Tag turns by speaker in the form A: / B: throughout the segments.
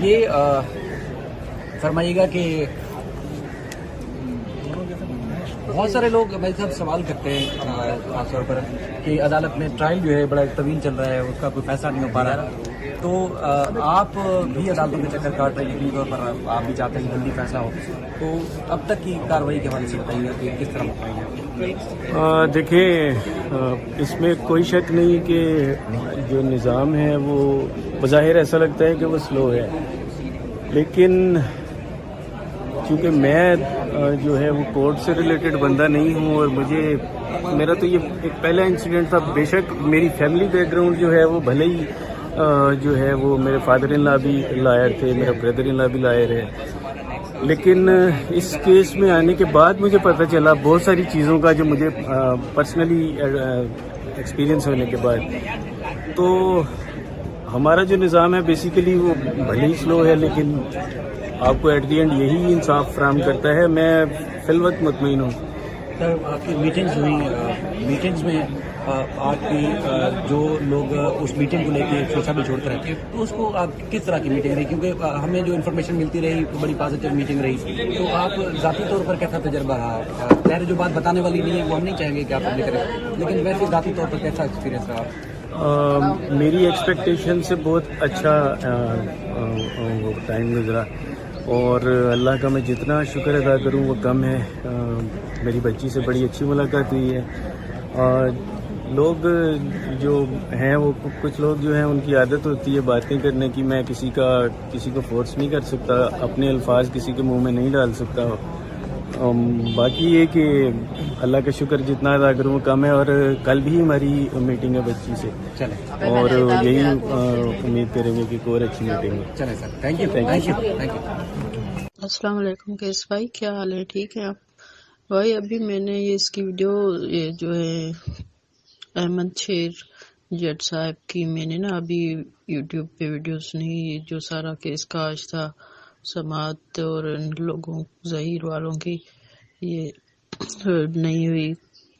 A: یہ فرمائیے گا کہ بہت سارے لوگ بھائی صاحب سوال کرتے ہیں خاص طور پر کہ عدالت میں ٹرائل جو ہے بڑا طویل چل رہا ہے، اس کا کوئی فیصلہ نہیں ہو پا رہا ہے، تو آپ بھی عدالتوں کے چکر کاٹ رہے ہیں، یقینی طور پر آپ بھی چاہتے ہیں کہ جلدی فیصلہ ہو، تو اب تک کی کارروائی کے حوالے سے بتائیے گا کہ کس طرح بتائیے؟
B: دیکھیں، اس میں کوئی شک نہیں کہ جو نظام ہے وہ بظاہر ایسا لگتا ہے کہ وہ سلو ہے، لیکن چونکہ میں جو ہے وہ کورٹ سے ریلیٹڈ بندہ نہیں ہوں، اور میرا تو یہ ایک پہلا انسیڈنٹ تھا۔ بے شک میری فیملی بیک گراؤنڈ جو ہے وہ بھلے ہی جو ہے وہ میرے فادر ان لا بھی لائر تھے، میرا بردر ان لا بھی لائر ہے، لیکن اس کیس میں آنے کے بعد مجھے پتہ چلا بہت ساری چیزوں کا جو مجھے پرسنلی ایکسپیرینس ہونے کے بعد، تو ہمارا جو نظام ہے بیسیکلی وہ بھلے ہی سلو ہے، لیکن آپ کو ایٹ دی اینڈ یہی انصاف فراہم کرتا ہے۔ میں فی الوقت مطمئن ہوں۔
A: سر، آپ کی میٹنگز ہوئی، میٹنگز میں آپ کی جو لوگ اس میٹنگ کو لے کے سوچا بھی چھوڑ کر رہتے ہیں، تو اس کو آپ کس طرح کی میٹنگ رہی؟ کیونکہ ہمیں جو انفارمیشن ملتی رہی بڑی پازیٹیو میٹنگ رہی، تو آپ ذاتی طور پر کیسا تجربہ رہا؟ ظاہر جو بات بتانے والی نہیں ہے وہ ہم نہیں چاہیں گے کہ آپ پبلک کریں، لیکن ویسے ذاتی طور پر کیسا ایکسپیرینس رہا؟
B: میری ایکسپیکٹیشن سے بہت اچھا ٹائم گزرا، اور اللہ کا میں جتنا شکر ادا کروں وہ کم ہے۔ میری بچی سے بڑی اچھی ملاقات ہوئی ہے۔ لوگ جو ہیں وہ کچھ لوگ جو ہیں ان کی عادت ہوتی ہے باتیں کرنے کی، میں کسی کو فورس نہیں کر سکتا، اپنے الفاظ کسی کے منہ میں نہیں ڈال سکتا۔ باقی یہ کہ اللہ کا شکر جتنا ادا کروں وہ کم ہے، اور کل بھی ہماری میٹنگ ہے بچی سے، اور یہی امید کریں گے کہ کوئی اور اچھی میٹنگ ہو۔
A: چلیں سر، تھینک یو۔
C: السلام علیکم کیس بھائی، کیا حال ہے؟ ٹھیک ہے آپ بھائی؟ ابھی میں نے اس کی ویڈیو جو ہے احمد شیر جٹ صاحب کی، میں نے نا ابھی یوٹیوب پہ ویڈیو سنی، جو سارا کیس کاج تھا سماعت اور ان لوگوں ظہیر والوں کی، یہ نہیں ہوئی،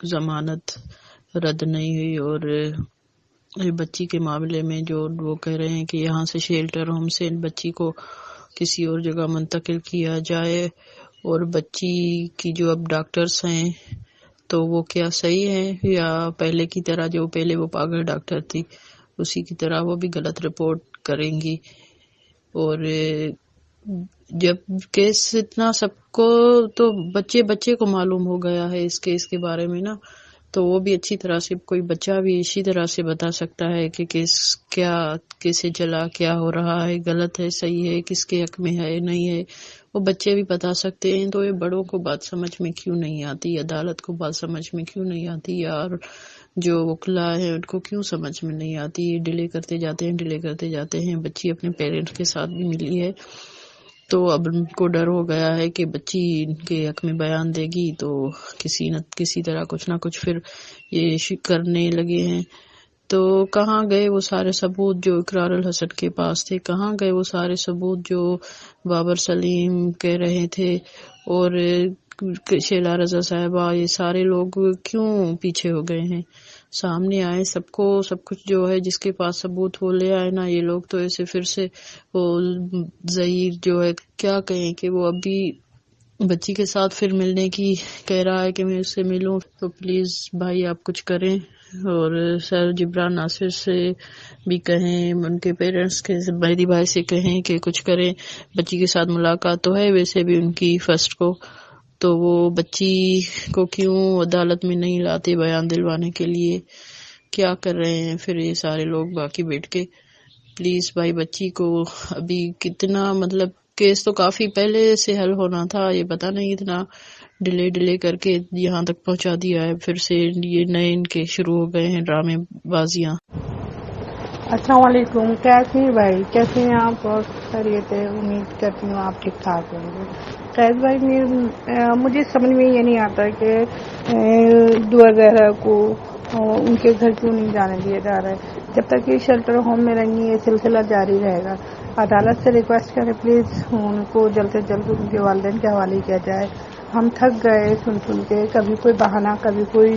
C: ضمانت رد نہیں ہوئی، اور بچی کے معاملے میں جو وہ کہہ رہے ہیں کہ یہاں سے شیلٹر ہوم سے بچی کو کسی اور جگہ منتقل کیا جائے، اور بچی کی جو اب ڈاکٹرز ہیں تو وہ کیا صحیح ہے یا پہلے کی طرح، جو پہلے وہ پاگل ڈاکٹر تھی اسی کی طرح وہ بھی غلط رپورٹ کریں گی؟ اور جب کیس اتنا سب کو تو بچے کو معلوم ہو گیا ہے اس کیس کے بارے میں نا، تو وہ بھی اچھی طرح سے، کوئی بچہ بھی اسی طرح سے بتا سکتا ہے کہ کیس کیا کیسے چلا، کیا ہو رہا ہے، غلط ہے صحیح ہے، کس کے حق میں ہے نہیں ہے، وہ بچے بھی بتا سکتے ہیں۔ تو یہ بڑوں کو بات سمجھ میں کیوں نہیں آتی، عدالت کو بات سمجھ میں کیوں نہیں آتی، اور جو وکلاء ہیں ان کو کیوں سمجھ میں نہیں آتی؟ یہ ڈیلے کرتے جاتے ہیں۔ بچی اپنے پیرنٹس کے ساتھ بھی ملی ہے، تو اب ان کو ڈر ہو گیا ہے کہ بچی ان کے حق میں بیان دے گی تو کسی طرح کچھ نہ کچھ پھر یہ کرنے لگے ہیں۔ تو کہاں گئے وہ سارے ثبوت جو اقرار الحسن کے پاس تھے؟ کہاں گئے وہ سارے ثبوت جو بابر سلیم کہہ رہے تھے، اور شیلا رضا صاحبہ، یہ سارے لوگ کیوں پیچھے ہو گئے ہیں؟ سامنے آئے سب کچھ جو ہے، جس کے پاس ثبوت وہ لے آئے نا۔ یہ لوگ تو ایسے پھر سے وہ ظہیر جو ہے کیا کہیں کہ وہ ابھی بچی کے ساتھ پھر ملنے کی کہہ رہا ہے کہ میں اس سے ملوں، تو پلیز بھائی آپ کچھ کریں، اور سر جبران ناصر سے بھی کہیں، ان کے پیرنٹس کے مہدی بھائی سے کہیں کہ کچھ کریں۔ بچی کے ساتھ ملاقات تو ہے ویسے بھی ان کی فرسٹ کو، تو وہ بچی کو کیوں عدالت میں نہیں لاتے بیان دلوانے کے لیے؟ کیا کر رہے ہیں پھر یہ سارے لوگ باقی بیٹھ کے؟ پلیز بھائی بچی کو ابھی کتنا، مطلب کیس تو کافی پہلے سے حل ہونا تھا، یہ پتہ نہیں اتنا ڈیلے کر کے یہاں تک پہنچا دیا ہے، پھر سے یہ نئے ان کے شروع ہو گئے ہیں ڈرامے بازیاں۔
D: السلام علیکم، کیسے ہیں بھائی؟ کیسے ہیں آپ؟ اور خیریت ہے؟ امید کرتی ہوں آپ ٹھیک ٹھاک ہوں گے۔ قید بھائی، مجھے سمجھ میں یہ نہیں آتا کہ وغیرہ کو ان کے گھر کیوں نہیں جانے دیا جا رہا ہے۔ جب تک یہ شیلٹر ہوم میں رہیں گی یہ سلسلہ جاری رہے گا۔ عدالت سے ریکویسٹ کریں پلیز ان کو جلد سے جلد ان کے والدین کے حوالے کیا جائے۔ ہم تھک گئے سن کے، کبھی کوئی بہانہ، کبھی کوئی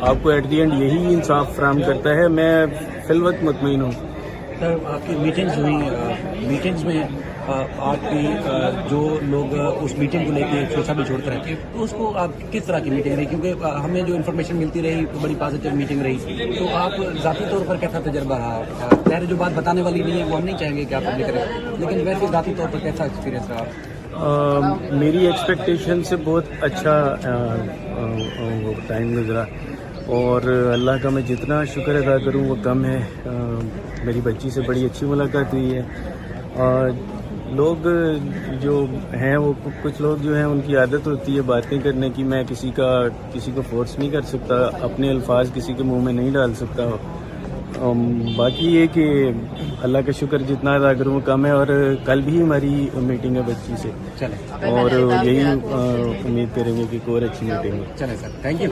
B: آپ کو ایٹ دی اینڈ یہی انصاف فراہم کرتا ہے. میں فی الوقت مطمئن ہوں.
A: سر آپ کی میٹنگز ہوئی، میٹنگز میں آپ کی جو لوگ اس میٹنگ کو لے کے سوچا بھی چھوڑ کر رہتے ہیں تو اس کو آپ کس طرح کی میٹنگ رہی؟ کیونکہ ہمیں جو انفارمیشن ملتی رہی بڑی پازیٹیو میٹنگ رہی، تو آپ ذاتی طور پر کیسا تجربہ رہا؟ خیر جو بات بتانے والی نہیں ہے وہ ہم نہیں چاہیں گے کہ آپ اپنے کریں، لیکن ویسے ذاتی طور پر کیسا ایکسپیرینس رہا؟
B: میری ایکسپیکٹیشن سے بہت اچھا ٹائم گزرا، اور اللہ کا میں جتنا شکر ادا کروں وہ کم ہے. میری بچی سے بڑی اچھی ملاقات ہوئی ہے. لوگ جو ہیں وہ کچھ لوگ جو ہیں ان کی عادت ہوتی ہے باتیں کرنے کی. میں کسی کو فورس نہیں کر سکتا، اپنے الفاظ کسی کے منہ میں نہیں ڈال سکتا. باقی یہ کہ اللہ کا شکر جتنا ادا کروں وہ کم ہے. اور کل بھی ہماری میٹنگ ہے بچی سے،
A: چلیں
B: اور یہی امید کریں گے کہ کوئی اور اچھی میٹنگ ہے.
A: چلیں سر، تھینک یو.